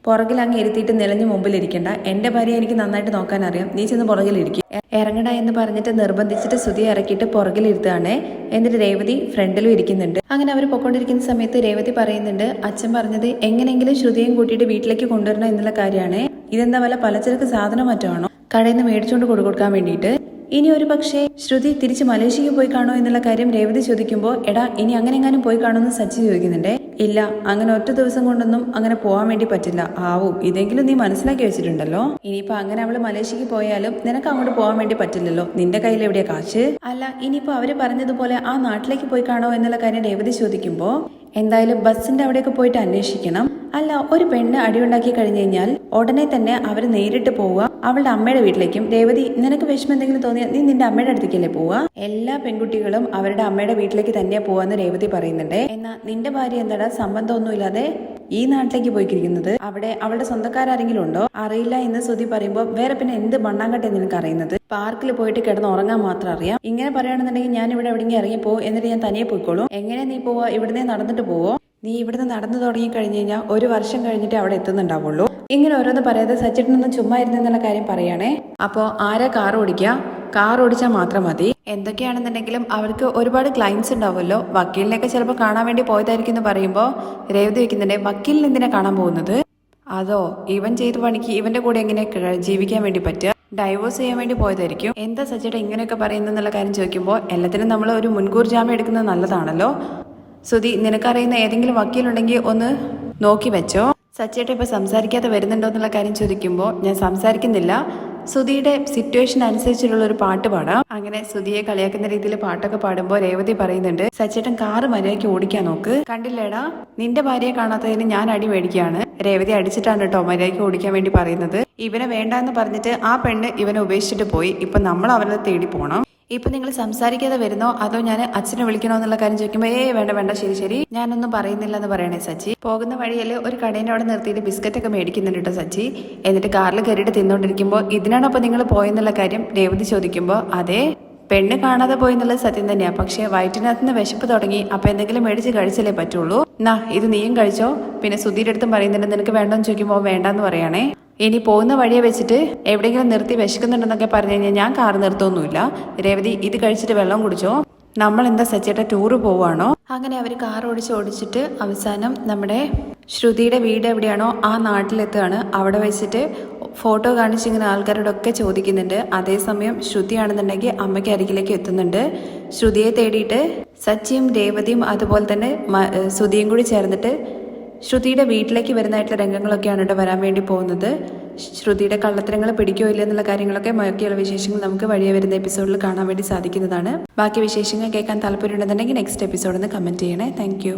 പുറകിൽ അങ്ങ് ഇരുത്തിയിട്ട് നിലഞ്ഞ് മുമ്പിലിരിക്കണ്ട. എന്റെ ഭാര്യയെ എനിക്ക് നന്നായിട്ട് നോക്കാൻ അറിയാം. നീ ചെന്ന് പുറകിലിരിക്കും. ഇറങ്ങട എന്ന് പറഞ്ഞിട്ട് നിർബന്ധിച്ചിട്ട് ശ്രുതിയെ ഇറക്കിയിട്ട് പുറകിലിരുത്തുകയാണ്. എന്നിട്ട് രേവതി ഫ്രണ്ടിലും ഇരിക്കുന്നുണ്ട്. അങ്ങനെ അവർ പൊക്കോണ്ടിരിക്കുന്ന സമയത്ത് രേവതി പറയുന്നുണ്ട്, അച്ഛൻ പറഞ്ഞത് എങ്ങനെയെങ്കിലും ശ്രുതിയും കൂട്ടിയിട്ട് വീട്ടിലേക്ക് കൊണ്ടുവരണം എന്നുള്ള കാര്യമാണ്. ഇതെന്താ വല്ല പലചരക്ക് സാധനം മറ്റാണോ കടയിൽ നിന്ന് മേടിച്ചുകൊണ്ട് കൊടുക്കാൻ വേണ്ടിയിട്ട്? ഇനി ഒരു പക്ഷേ ശ്രുതി തിരിച്ച് മലേഷ്യക്ക് പോയി കാണോ എന്നുള്ള കാര്യം രേവതി ചോദിക്കുമ്പോൾ എടാ ഇനി അങ്ങനെ എങ്ങാനും പോയി കാണുമെന്ന് സച്ചി ചോദിക്കുന്നുണ്ട്. ഇല്ല, അങ്ങനെ ഒറ്റ ദിവസം കൊണ്ടൊന്നും അങ്ങനെ പോകാൻ വേണ്ടി പറ്റില്ല. ആവും ഇതെങ്കിലും നീ മനസ്സിലാക്കി വെച്ചിട്ടുണ്ടല്ലോ. ഇനിയിപ്പോ അങ്ങനെ അവള് മലേഷ്യക്ക് പോയാലും നിനക്ക് അങ്ങോട്ട് പോകാൻ വേണ്ടി പറ്റില്ലല്ലോ. നിന്റെ കയ്യിൽ എവിടെയാ കാശ്? അല്ല ഇനിയിപ്പോ അവര് പറഞ്ഞതുപോലെ ആ നാട്ടിലേക്ക് പോയി കാണോ എന്നുള്ള കാര്യം രേവതി ചോദിക്കുമ്പോ എന്തായാലും ബസ്സിന്റെ അവിടേക്ക് പോയിട്ട് അന്വേഷിക്കണം. അല്ല ഒരു പെണ്ണ് അടിയുണ്ടാക്കി കഴിഞ്ഞു കഴിഞ്ഞാൽ ഉടനെ തന്നെ അവര് നേരിട്ട് പോവുക അവളുടെ അമ്മയുടെ വീട്ടിലേക്കും. രേവതി നിനക്ക് വിഷമം എന്തെങ്കിലും തോന്നിയാൽ നീ നിന്റെ അമ്മയുടെ അടുത്തേക്കല്ലേ പോവുക? എല്ലാ പെൺകുട്ടികളും അവരുടെ അമ്മയുടെ വീട്ടിലേക്ക് തന്നെയാ പോവാന്ന് രേവതി പറയുന്നുണ്ട്. എന്നാ നിന്റെ ഭാര്യ എന്താടാ സംബന്ധമൊന്നുമില്ലാതെ ഈ നാട്ടിലേക്ക് പോയിക്കിരിക്കുന്നത്? അവിടെ അവളുടെ സ്വന്തക്കാരെങ്കിലും ഉണ്ടോ? അറിയില്ല എന്ന് ശ്രുതി പറയുമ്പോൾ വേറെ പിന്നെ എന്ത് മണ്ണാങ്കട്ടെ നിനക്ക് അറിയുന്നത്? പാർക്കിൽ പോയിട്ട് കിടന്ന് ഉറങ്ങാൻ മാത്രം അറിയാം. ഇങ്ങനെ പറയുകയാണെന്നുണ്ടെങ്കിൽ ഞാൻ ഇവിടെ എവിടെയെങ്കിലും ഇറങ്ങിപ്പോ, എന്നിട്ട് ഞാൻ തനിയെ പോയിക്കോളും. എങ്ങനെ നീ പോവാ? ഇവിടുന്ന് നടന്നിട്ട് പോവോ? നീ ഇവിടുന്ന് നടന്നു തുടങ്ങി കഴിഞ്ഞു കഴിഞ്ഞാൽ 1 വർഷം കഴിഞ്ഞിട്ട് അവിടെ എത്തുന്നുണ്ടാവുള്ളൂ. ഇങ്ങനെ ഓരോന്ന് പറയാതെ സച്ചിട്ടനൊന്നും ചുമ്മാ ഇരുന്നുള്ള കാര്യം പറയാണേ. അപ്പോ ആരാ കാർ ഓടിക്കുക? കാർ ഓടിച്ചാൽ മാത്രം മതി. എന്തൊക്കെയാണെന്നുണ്ടെങ്കിലും അവർക്ക് ഒരുപാട് ക്ലയൻസ് ഉണ്ടാവുമല്ലോ. വക്കീലിനെയൊക്കെ ചിലപ്പോൾ കാണാൻ വേണ്ടി പോയതായിരിക്കും എന്ന് പറയുമ്പോൾ രേവതി വയ്ക്കുന്നുണ്ട്, വക്കീലിന് എന്തിനാ കാണാൻ പോകുന്നത്? അതോ ഇവൻ ചെയ്ത പണിക്ക് ഇവന്റെ കൂടെ എങ്ങനെ ജീവിക്കാൻ വേണ്ടി പറ്റുക? ഡൈവോഴ്സ് ചെയ്യാൻ വേണ്ടി പോയതായിരിക്കും. എന്താ സച്ചിയുടെ ഇങ്ങനെയൊക്കെ പറയുന്നുള്ള കാര്യം ചോദിക്കുമ്പോൾ എല്ലാത്തിനും നമ്മൾ ഒരു മുൻകൂർ ജാമ്യം എടുക്കുന്നത് നല്ലതാണല്ലോ. ശ്രുതി നിനക്കറിയുന്ന ഏതെങ്കിലും വക്കീലുണ്ടെങ്കിൽ ഒന്ന് നോക്കി വെച്ചോ. സച്ചിയേട്ട ഇപ്പൊ സംസാരിക്കാതെ വരുന്നുണ്ടോ എന്നുള്ള കാര്യം ചോദിക്കുമ്പോൾ ഞാൻ സംസാരിക്കുന്നില്ല, ശ്രുതിയുടെ സിറ്റുവേഷൻ അനുസരിച്ചുള്ള ഒരു പാട്ട് പാടാം. അങ്ങനെ ശ്രുതിയെ കളിയാക്കുന്ന രീതിയിൽ പാട്ടൊക്കെ പാടുമ്പോൾ രേവതി പറയുന്നുണ്ട്, സച്ചേട്ടൻ കാറ് മര്യാദയ്ക്ക് ഓടിക്കാൻ നോക്ക്. കണ്ടില്ലേടാ നിന്റെ ഭാര്യയെ കാണാത്തതിന് ഞാൻ അടി മേടിക്കുകയാണ്. രേവതി അടിച്ചിട്ടാണ് കേട്ടോ മര്യാദയ്ക്ക് ഓടിക്കാൻ വേണ്ടി പറയുന്നത്. ഇവനെ വേണ്ട എന്ന് പറഞ്ഞിട്ട് ആ പെണ്ണ് ഇവനെ ഉപേക്ഷിച്ചിട്ട് പോയി. ഇപ്പൊ നമ്മൾ അവനെ തേടി പോണം. ഇപ്പൊ നിങ്ങൾ സംസാരിക്കാതെ വരുന്നോ അതോ ഞാൻ അച്ഛനെ വിളിക്കണോ എന്നുള്ള കാര്യം ചോദിക്കുമ്പോൾ വേണ്ട ശരി ഞാനൊന്നും പറയുന്നില്ല എന്ന് പറയണേ സച്ചി. പോകുന്ന വഴിയിൽ ഒരു കടേന്റെ അവിടെ നിർത്തിയിട്ട് ബിസ്ക്കറ്റ് ഒക്കെ മേടിക്കുന്നുണ്ട് കേട്ടോ സച്ചി. എന്നിട്ട് കാറിൽ കയറിയിട്ട് തിന്നോണ്ടിരിക്കുമ്പോൾ ഇതിനാണോ അപ്പൊ നിങ്ങൾ പോയെന്നുള്ള കാര്യം രേവതി ചോദിക്കുമ്പോൾ അതെ, പെണ്ണ് കാണാതെ പോയെന്നുള്ളത് സത്യം തന്നെയാ. പക്ഷെ വയറ്റിനകത്തുനിന്ന് വിശപ്പ് തുടങ്ങി. അപ്പൊ എന്തെങ്കിലും മേടിച്ച് കഴിച്ചല്ലേ പറ്റുള്ളൂ. എന്നാ ഇത് നീയും കഴിച്ചോ. പിന്നെ സുധീരുടെ അടുത്തും പറയുന്നുണ്ട് നിനക്ക് വേണ്ടെന്ന് ചോദിക്കുമ്പോൾ വേണ്ടെന്ന് പറയാണേ. ഇനി പോകുന്ന വഴിയെ വെച്ചിട്ട് എവിടെയെങ്കിലും നിർത്തി വിശക്കുന്നുണ്ടെന്നൊക്കെ പറഞ്ഞു കഴിഞ്ഞാൽ ഞാൻ കാർ നിർത്തുമൊന്നുമില്ല. രേവതി ഇത് കഴിച്ചിട്ട് വെള്ളം കുടിച്ചോ. നമ്മൾ എന്താ സച്ചേട്ട ടൂറ് പോവാണോ? അങ്ങനെ അവർ കാർ ഓടിച്ചിട്ട് അവസാനം നമ്മുടെ ശ്രുതിയുടെ വീട് എവിടെയാണോ ആ നാട്ടിലെത്തുകയാണ്. അവിടെ വെച്ചിട്ട് ഫോട്ടോ കാണിച്ചിങ്ങനെ ആൾക്കാരോടൊക്കെ ചോദിക്കുന്നുണ്ട്. അതേസമയം ശ്രുതിയാണെന്നുണ്ടെങ്കിൽ അമ്മയ്ക്ക് അരികിലേക്ക് എത്തുന്നുണ്ട്. ശ്രുതിയെ തേടിയിട്ട് സച്ചിയും രേവതിയും അതുപോലെ തന്നെ ശ്രുതിയും കൂടി ചേർന്നിട്ട് ശ്രുതിയുടെ വീട്ടിലേക്ക് വരുന്നതായിട്ടുള്ള രംഗങ്ങളൊക്കെയാണ് ഇവിടെ വരാൻ വേണ്ടി പോകുന്നത്. ശ്രുതിയുടെ കള്ളത്തരങ്ങൾ പിടിക്കോ ഇല്ല എന്നുള്ള കാര്യങ്ങളൊക്കെ ബാക്കിയുള്ള വിശേഷങ്ങൾ നമുക്ക് വഴിയെ വരുന്ന എപ്പിസോഡിൽ കാണാൻ വേണ്ടി സാധിക്കുന്നതാണ്. ബാക്കി വിശേഷങ്ങൾ കേൾക്കാൻ താല്പര്യമുണ്ടെന്നുണ്ടെങ്കിൽ നെക്സ്റ്റ് എപ്പിസോഡിൽ നിന്ന് കമന്റ് ചെയ്യണേ. താങ്ക്